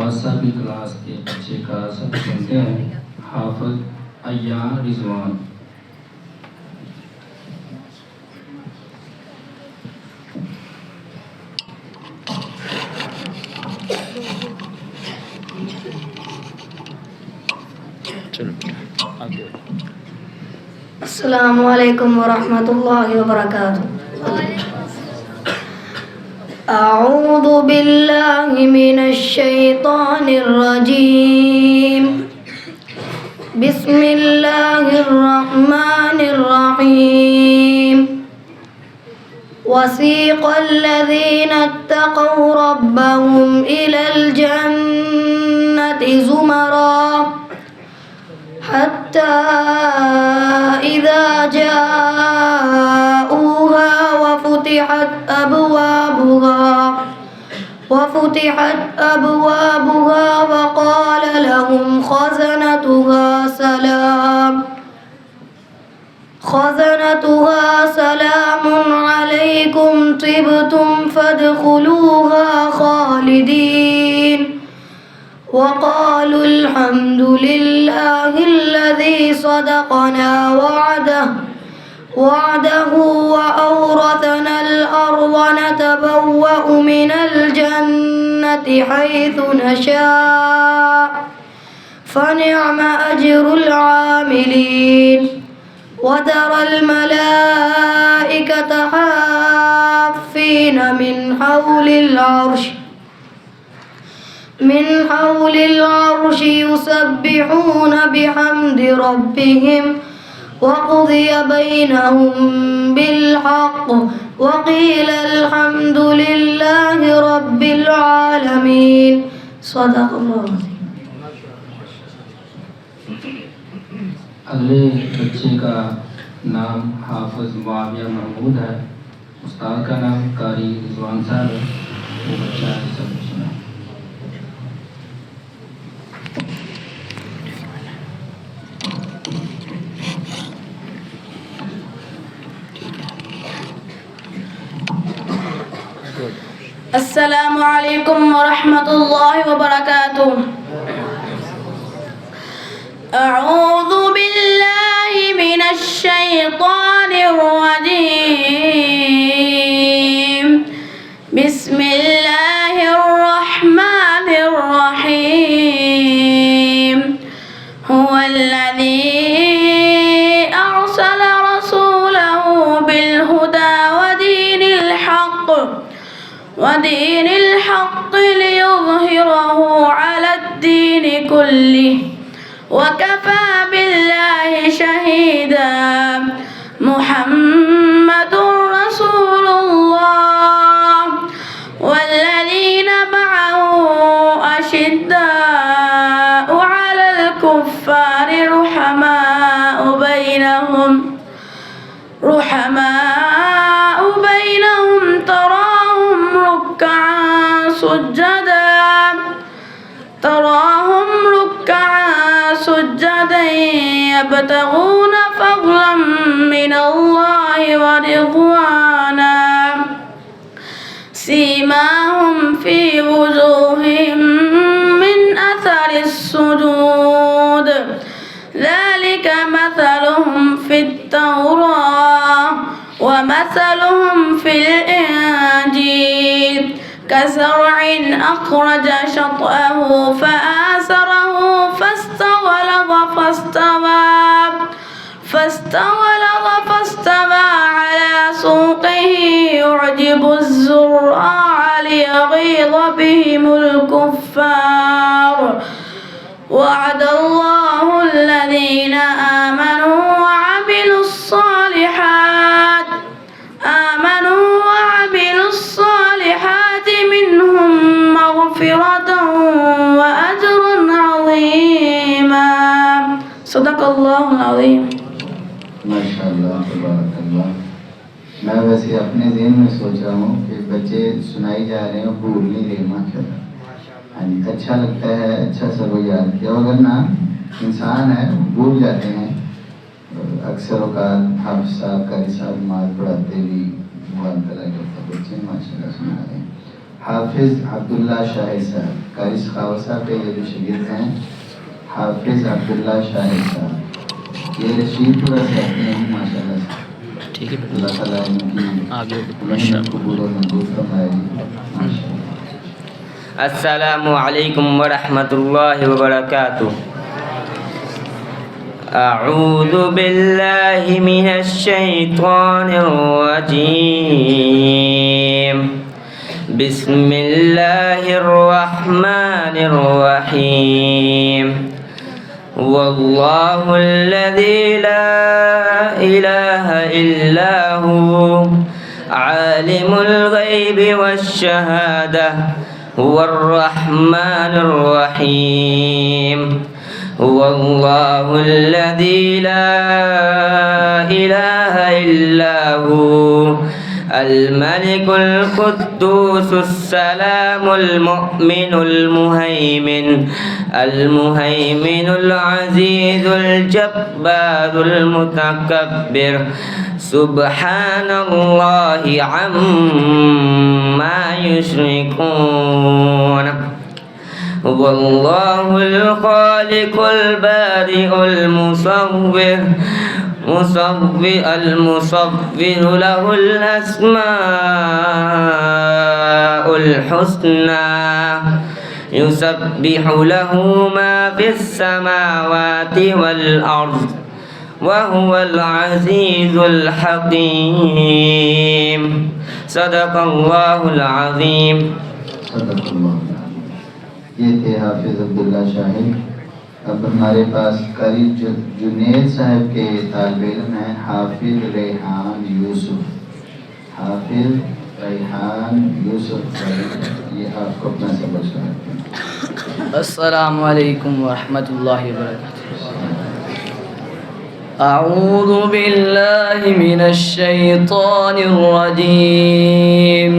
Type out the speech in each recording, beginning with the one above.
तवस्सुल क्लास के बच्चे का सब सुनते हैं। हाफिज अय्या रिजवान। अस्सलामु अलैकुम वरहमतुल्लाहि वबरकातुह। अऊज़ु बिल्लाहि मिनश शैतानिर रजीम। बिस्मिल्लाहिर रहमानिर रहीम। वसीक़ल लज़ीना इत्तक़ौ रब्बहुम इलल जन्नति ज़ुमरा हत्ता इज़ा जाऊहा वफ़ुतिहत अबवाबुहा वक़ाल लहुम ख़ज़नतुहा सलामुन अलैकुम तिबतुम फ़दख़ुलूहा ख़ालिदीन वक़ालू अल्हम्दुलिल्लाहिल्लज़ी सदक़ना वअदहु वअवरथनल अर्ज़ नतबव्वअु मिनल जन्नति हैथु नशाअ फनिअम अज्रुल आमिलीन वतरल मलाइकत हाफ़्फ़ीन मिन हौलिल अर्श युसब्बिहून बिहम्दि रब्बिहिम वक़ुदिय बैनहुम बिल्हक़्क़ि वक़ील अल्हम्दुलिल्लाहि रब्बिल आलमीन। सदक़ल्लाहु। अगले बच्चे का नाम हाफिज मुआविया महमूद है। उस्ताद का नाम कारी रिजवान साहब है। वो बच्चा है सब सुना। अस्सलामु अलैकुम वरहमतुल्लाहि वबरकातुह। अऊज़ु बिल्लाहि मिनश शैतानिर रजीम। बिस्मिल्लाहिर रहमानिर रहीम। हुवल्लज़ी अरसला रसूलहु बिलहुदा वदीनिल हक़्क़ि लियुज़हिरहु अलद्दीनि कुल्लिहि वकफ़ा बिल्लाहि शहीदा। मुहम्मदुर रसूलुल्लाह वल्लज़ीना मअहु अशिद्दाउ अलल कुफ़्फ़ारि रुहमाउ बैनहुम तराहुम रुक्काअन सुज्जदा यब्तगून फ़ज़लन मिनल्लाहि व रिज़वाना सीमाहुम फ़ी वुजूहिहिम मिन अथरिस सुजूद ज़ालिका मसलुहुम फ़ित-तौराह व मसलुहुम फ़िल-इंजील कज़रअइन अख़रज शतअहु फ़आज़रहु फ़ास्तग़लज़ अला सूक़िहि यु'जिबु الزُّرَّاعَ लियग़ीظ बिहिमुल कुफ़्फ़ार। वअद अल्लाहु الذीना आमनू वअमिलुस्सालिहात मिनहुम मग़फ़िरतन व अज्रन अज़ीमा। सदक़ल्लाहुल अज़ीम। माशाअल्लाह तबारकल्लाह। मैं वैसे अपने ज़हन में सोच रहा हूँ कि बच्चे सुनाई जा रहे हैं, भूल नहीं रहे माशाअल्लाह। अच्छा लगता है, अच्छा सब याद किया। अगर ना इंसान है भूल जाते हैं। अक्सर औकात हाफ़िज़ साहब कारी साहब माल पढ़ाते भी बहुत तरह के बच्चे माशाअल्लाह सुना रहे हैं। हाफिज अब्दुल्ला शाहिद साहब, कारी सखावत साहब के ये जो शागिर्द हैं हाफिज अब्दुल्ला शाहिद साहब, ये रशीद पूरा कहते हैं माशाल्लाह से। ठीक है, अल्लाह ताला इनकी आगे मेहनत को पूरा मंजूर फरमाएगी माशाल्लाह। अस्सलामु अलैकुम व रहमतुल्लाहि व बरकातुहू। अऊज़ु बिल्लाहि मिनश शैतानिर रजीम। बिस्मिल्लाहिर रहमानिर रहीम। वल्लाहुल्लज़ी ला इलाहा इल्ला हु आलिमुल गैबि वश्शहादा हुवर्रहमानुर रहीम। वल्लाहुल्लज़ी ला इलाहा इल्ला हु الملك القدوس السلام المؤمن المهيمن العزيز الجبار المتكبر سبحان الله عما يشركون والله الخالق البارئ المصور له الأسماء الحسنى يسبح له ما في السماوات والأرض وهو العزيز الحكيم صدق الله العظيم। ये थे हाफिज अब्दुल्ला शाहिद। अब हमारे पास कारी जुनेद साहब के तालिब इल्म हैं हाफिज रेहान यूसुफ। हाफिज रेहान यूसुफ, ये आपको अपना सबक सुनाते हैं। अस्सलामु अलैकुम व रहमतुल्लाहि व बरकातुहू। अऊज़ु बिल्लाहि मिनश शैतानिर रजीम।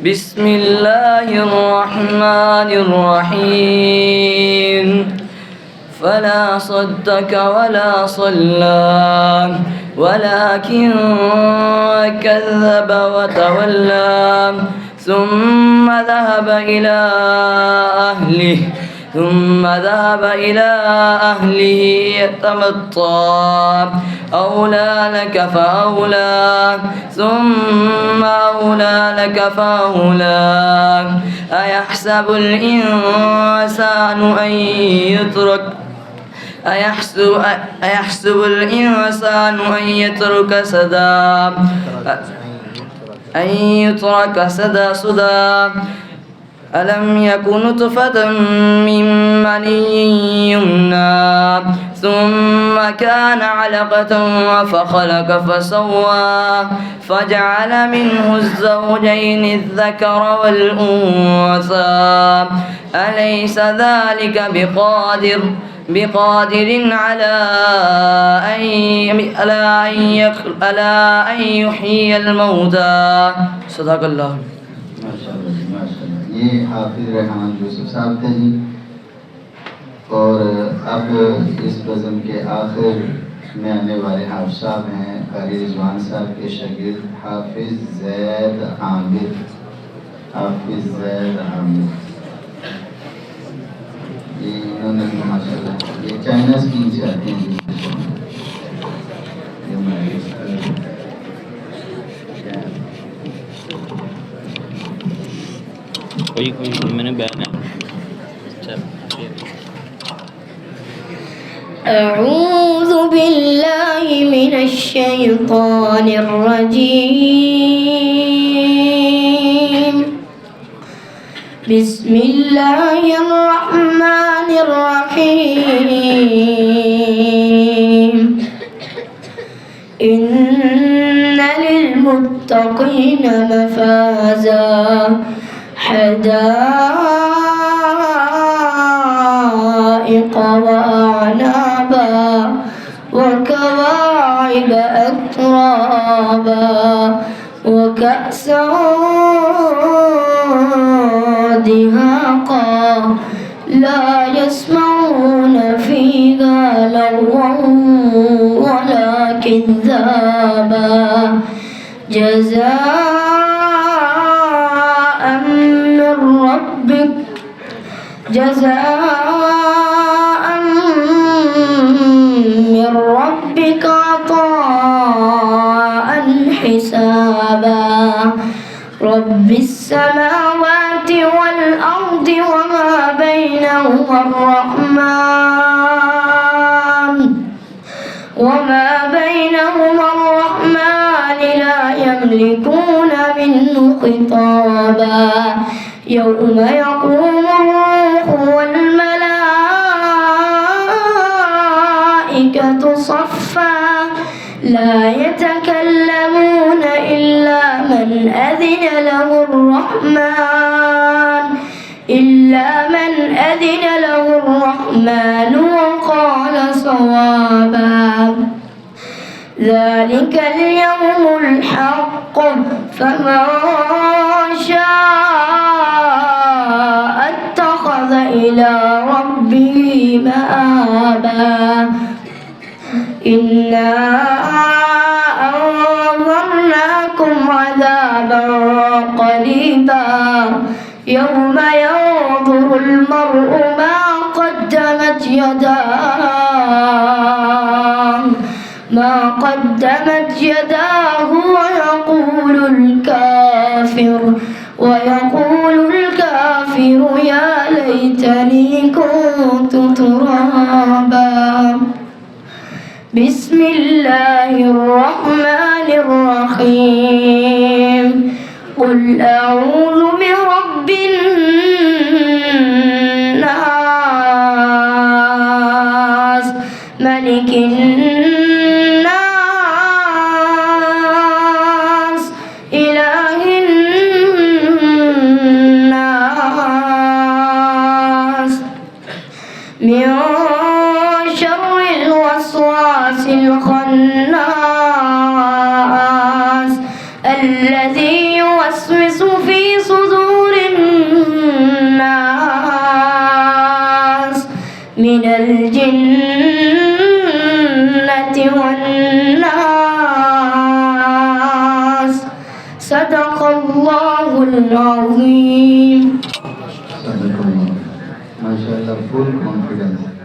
बिस्मिल्लाहिर रहमानिर रहीम। फला सद्दक वला सल्ला वलाकिन कज़्ज़ब वतवल्ला ثم ذهب إلى أهله يتمطى أولى لك فأولى ثم أولى لك فأولى أيحسب الإنسان أن يترك سدى ألم يكن نطفة من مني يمنى ثم كان علقة فخلق فسوى فجعل منه الزوجين الذكر والأنثى أليس ذلك بقادر على أن يحيي الموتى صدق الله। ये हाफिज रेहान यूसुफ साहब थे जी। और अब इस बज़म के आखिर में आने वाले हाफिज साहब हैं कारी रिजवान साहब के शागिर्द हाफिज ज़ैद आमिर। हाफिज ज़ैद आमिर ये इन्होंने माशाल्लाह ये चाइना स्कीम से आते हैं। कोई मैंने बयान है। أعوذ بالله من الشيطان الرجيم بسم الله الرحمن الرحيم إن للمتقين مفازا حدائق وأعنابا وكواعب أترابا وكأسا دهاقا لا يسمعون فيها لغوا ولا كذابا جزاء جزاء من ربك عطاء حسابا رب السماوات والأرض وما بينهما الرحمن لا يملكون منه خطابا يوم يقوم الروح والملائكة صفا لا يتكلمون إلا من أذن له الرحمن وقال صوابا ذلك اليوم الحق فمن شاء اتخذ إلى ربه مآبا إنا أنذرناكم عذابا قريبا يوم ينظر المرء ما قدمت يداه ويقول الكافر يا ليتني كنت ترابا بسم الله الرحمن الرحيم قل أعوذ برب الناس ملك الناس إله الناس من شر الوسواس الخناس الذي يوسوس في صدور الناس من الجنة والناس صدق الله العظيم. صدق الله. ما شاء الله, full confidence.